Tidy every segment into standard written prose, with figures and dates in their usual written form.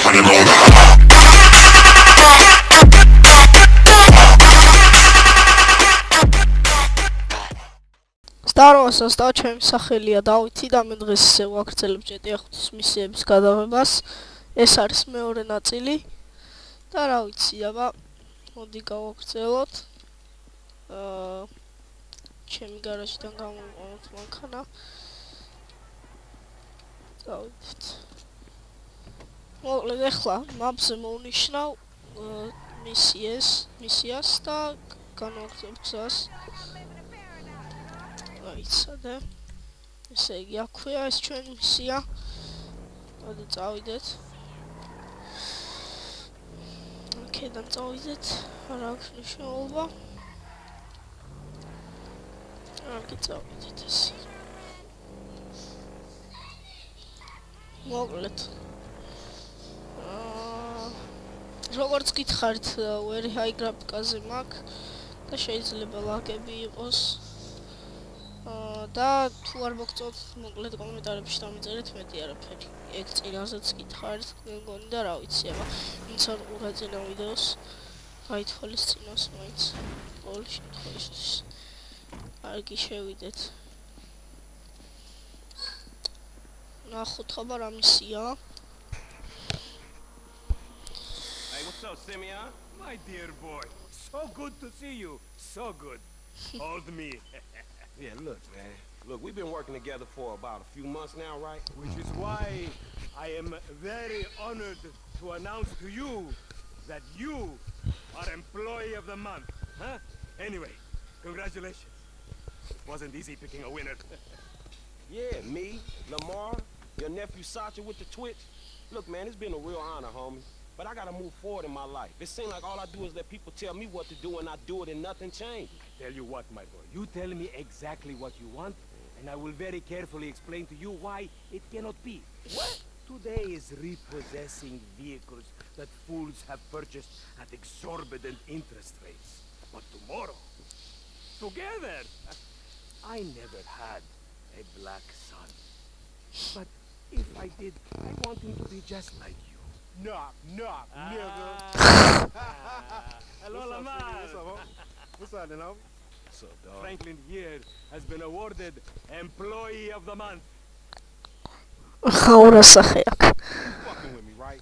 Სტაროსას და ჩემი სახელია დავითი და მე დღეს ვაგრძელებ GTA 5-ის მისიების გადაღებას. ეს არის მეორე ნაწილი და რა ვიცი, აბა მოდი გავაგრძელოთ. ჩემი გარაჟიდან გამოვყავთ მანქანა. დავიდეთ. მოკლედ ახლა მაპზე მოვნიშნავ მისიას და განვაგრძელებ გზას. აიცადე. ესე იგი აქვეა ეს ჩვენი მისია. მოდი წავიდეთ. აქედან წავიდეთ. რა აქვს მნიშვნელობა? აქ წავიდეთ ესე. მოკლედ. როგორც გითხარით, very high graphics-ზე მაქვს და შეიძლება ლაგები იყოს. და თუ არ მოგწონთ, მოკლედ კომენტარებში დამიწერეთ, მეტი არაფერი. ეგ წინაზეც გითხარით, მეგონი და რა ვიცი, აბა ვინც არ უყურებდა ვიდეოს, გაითვალისწინოს მაინც. ყოველ შემთხვევაში კარგი შევიდეთ. ნახოთ ხაბა რა მისია. Hey, what's up, Simeon? My dear boy, so good to see you. So good. Hold me. Yeah, look, man. Look, we've been working together for about a few months now, right? Which is why I am very honored to announce to you that you are Employee of the Month. Huh? Anyway, congratulations. It wasn't easy picking a winner. Yeah, me, Lamar, your nephew Sacha with the Twitch. Look, man, it's been a real honor, homie. But I gotta move forward in my life. It seems like all I do is let people tell me what to do and I do it and nothing changes. Tell you what, my boy. You tell me exactly what you want and I will very carefully explain to you why it cannot be. What? Today is repossessing vehicles that fools have purchased at exorbitant interest rates. But tomorrow, together, I never had a black son. But if I did, I want him to be just like you. Knock, nigga. Hello, Lamar. What's up, homie? What's up, homie? What's up, dog? Franklin here has been awarded Employee of the Month. ხაურა სახე აქ. Fucking with me, right?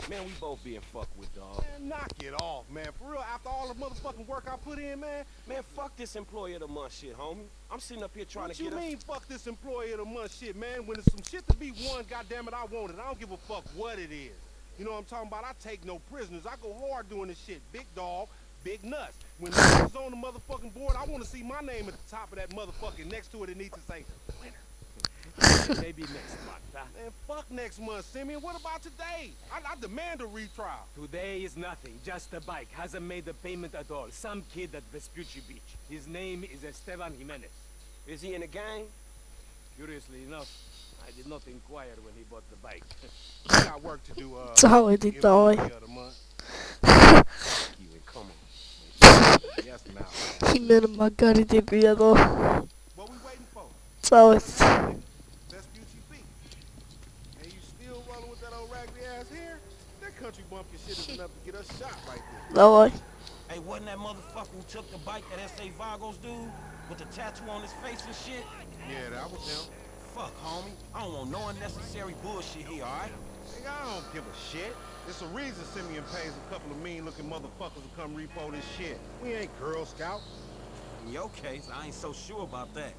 Man, we both being fucked with, dog. Man, knock it off, man. For real, after all the motherfucking work I put in, man. Man, fuck this Employee of the Month shit, homie. I'm sitting up here trying to get us... What you mean, fuck this Employee of the Month shit, man? When there's some shit to be won, goddammit, I want it. I don't give a fuck what it is. You know what I'm talking about? I take no prisoners. I go hard doing this shit. Big dog, big nuts. When it's on the motherfucking board, I want to see my name at the top of that motherfucking next to it. It needs to say, winner. Maybe next month, huh? Man, fuck next month, Simeon. What about today? I demand a retrial. Today is nothing. Just a bike. Hasn't made the payment at all. Some kid at Vespucci Beach. His name is Esteban Jimenez. Is he in a gang? Curiously enough, I did not inquire when he bought the bike. I got work to do, წავედით დავაი. Come on. Yes, now. იმენ მაგარი ტიპია და What we waiting for? წავედით. Country bumpkin shit is enough to get us shot right there. Давай. Hey, wasn't that motherfucker who took the bike that S.A. Vagos dude with the tattoo on his face and shit? Yeah, that was him. Fuck, homie. I don't want no unnecessary bullshit here, alright? Nigga, I don't give a shit. There's a reason Simeon pays a couple of mean-looking motherfuckers to come repo this shit. We ain't Girl Scouts. In your case, I ain't so sure about that.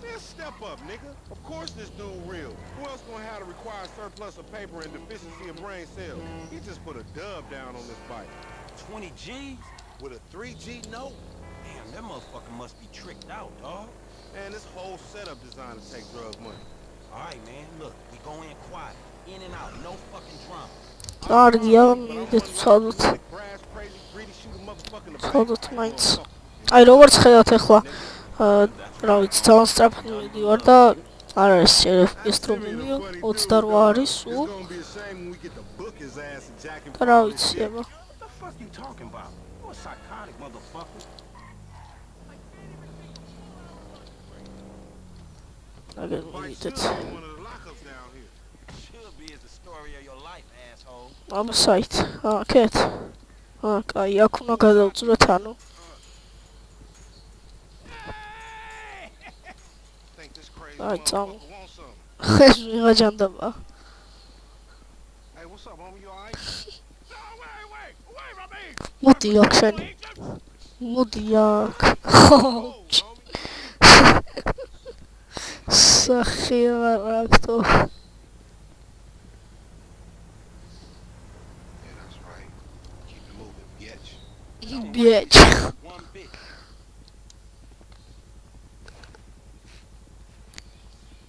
Man, step up, nigga. Of course this dude real. Who else gonna have to require surplus of paper and deficiency of brain cells? He just put a dub down on this bike. 20 G's? With a 3G note? Damn, that motherfucker must be tricked out, dog. Man, this whole setup designed to take drug money. Alright, man, look, we go in quiet. In and out, no fucking drama. კარგია, მივიდეთ ვცადოთ. ვცადოთ მაინც. აი, როგორც ხედავთ ახლა, რა ვიცი, ძალიან სწრაფად მივიდივარ და არ არის ესტრობებია, 28 არის სულ. და რა ვიცი, აბა. What the fuck you talking about? You a psychotic motherfucker. აგერ მივიდეთ. Should be is the story of your life, asshole. I'm sight. Ket. Კაი, აქ უნდა გადავწვროთ ანუ. Think this crazy Alright, motherfucker Tom. wants something. ეს ვიღა ჯანდაბა. Hey, what's up, homie? You alright? No, wait, Robbie! მოდი აქ შენი. მოდი აქ. Oh, homie. სახიარაქტო. Yeah, that's right. Keep it moving, bitch. Bitch. One bit.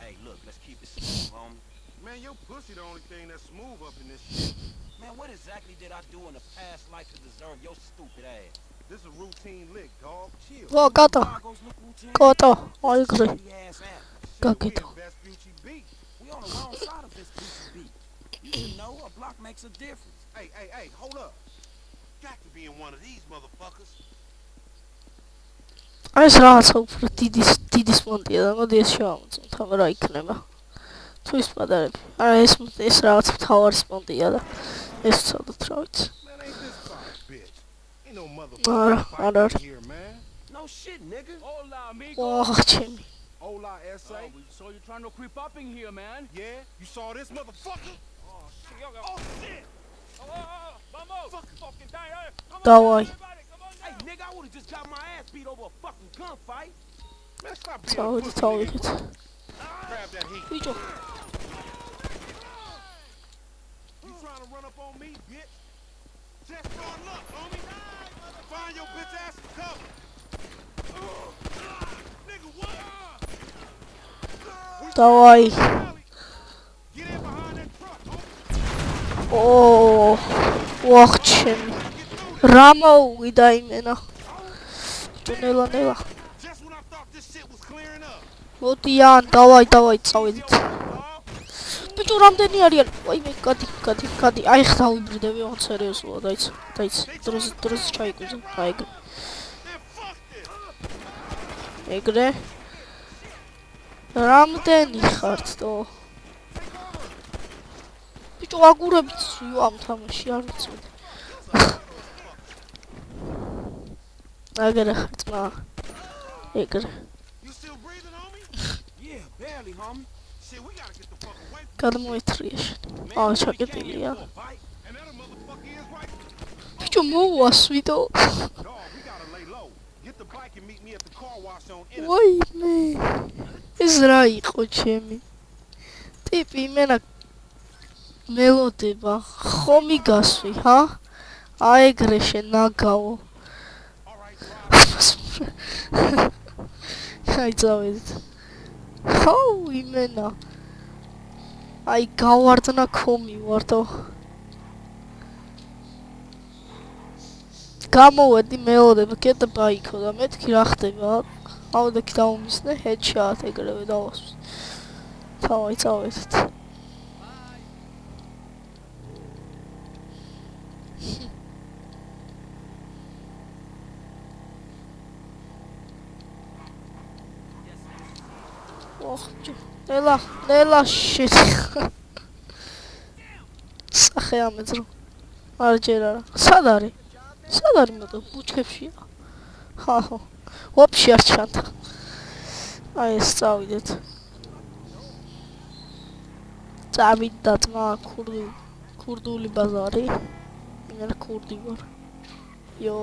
Hey, look, let's keep it smooth, homie. Man, your pussy the only thing that's smooth up in this shit. Man, what exactly did I do in a past life to deserve your stupid ass? This is a routine lick, dog. Chill. ვა კატო. Vagos look routine. კატო. აიგრე. Shitty ass apple. გაკეთო. We in Vespucci Beach. We on the wrong side of this piece of beat. You should know a block makes a difference. Hey, hold up. Got to be in one of these motherfuckers. ეს რაღაცა უფრო დიდის მონტია და მოდი ეს შევამოწმოთ, აბა რა იქნება. თუ ის პატარები. არა ეს რაღაც მთავარი მონტია და ეს ვცადოთ რა ვიცი. Man, ain't this fine, bitch. Ain't no Ara, motherfucker ara. here, man. No shit, nigga. Hola, amigo. ვა ჩემი. Hola, S.A. Oh, we saw you trying to creep up in here, man. Yeah? You saw this motherfucker? Oh, shit. Yo, Oh, shit! vamos. Fucking die. Come on, Давай. everybody, come on Hey, down. nigga, I would've just got my ass beat over a fucking gunfight. Man, stop being a წავედი, pussy, წავედით. nigga. Grab that heat. ბიჭო. You trying to run up on me, bitch? Just start luck, homie. Find your bitch ass some cover. Nigga, what? დავაი. Get in behind that truck, homie. ო ვა ჩემი. რა მოუვიდა იმენა. ნელა ნელა. Just when I thought this shit was clearing up. მოდიან, დავაი, წავედით. Dog. ბიჭო რამდენი არიან? ვაიმე, გადი. აი ხ დავიბრდები, ოღონდ სერიოზულად, დაიცა. დროზე ჩაიკვიძა. აიგრე. Then fuck this. ეგრე. რამდენი ხართ თო? ბიჭო აგურებით სულ ამ თამაში არ ვიცოდი. აგრე ხართ მა. ეგრე. You still breathing, homie? Yeah, barely, homie. Shit, we gotta get the fuck away from გადმოეთრია შენ. Man, აა we came ჩაკეტილია. here for a fight. And that a motherfucker is right. ბიჭო მოვასვიდო. Dog, we gotta lay low. Get the bike and meet me at the car wash on Innocent. ვაიმე. ეს რა იყო ჩემი? ტიპი იმენა მელოდება. ხომი გასვი, ჰა? აეგრე შენ ნაგავო. All right, drive. აი წავედით. ხო იმენა. აი გავარდნა ხომი ვარდო. გამოვედი მელოდება კიდე ბაიქო და მეთქი რა ხდება? ავდექი დაუმისნე headshot ეგრევე დავასვი. თავი წავედით. ნელა shit. სახე ამეძრო. არ ჯერ არა. სად არის? სად არის მოდო? ბუჩქებშია. ხო. ვაფშე არ ჩანდა. აი ეს წავიდეთ. წავიდა ძმა ქურდული ბაზარი. იმენა ქურდი ვარ. იო.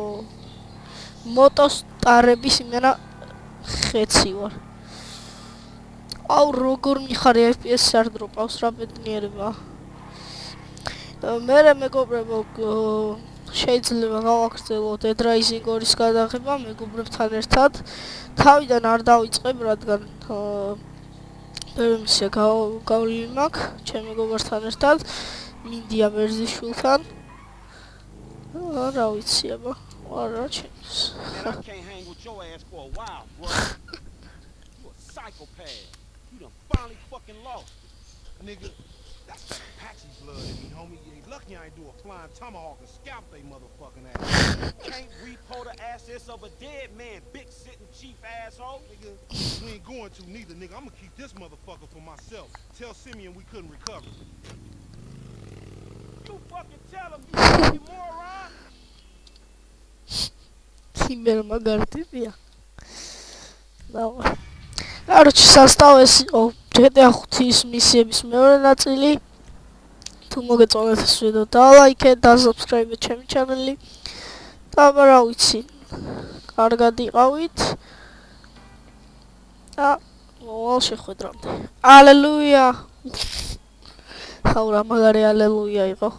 მოტოს ტარების იმენა ხეცი ვარ. აუ როგორ მიხარი FPS არ დროპავს რა ბედნიერება. მერე მეგობრებო შეიძლება გავაგრძელო Dead Rising 2-ის გადაღება მეგობრებთან ერთად. თავიდან არ დავიწყებ, რადგან მისია გავლილი მაქვს ჩემ მეგობართან ერთად, მინდია ვერზიშვილთან. რა ვიცი აბა, არა ჩემს. Man, I can't hang with your ass for a while, bro. You a psychopath. You done finally fucking lost. Nigga, That's Apache's blood in me, homie. You ain't lucky I ain't do a flying tomahawk and scalp they motherfucking ass. Can't repo the assets of a dead man, big sitting chief asshole. Nigga, we ain't going to neither, nigga. I'm gonna keep this motherfucker for myself. Tell Simeon we couldn't recover. You fucking tell him, you fucking moron. Симбер Магартия. Давай. Короче, осталось GTA 5-ის მისიების მეორე ნაწილი. თუ მოგეწონათ ეს ვიდეო, დალაიქეთ, დასაბსკრაიბეთ ჩემი ჩანელი. და რა ვიცი, კარგად იყავით. და მოვალ შეხვედრამდე. ალელუია. ხავრა მაგარი ალელუია იყო.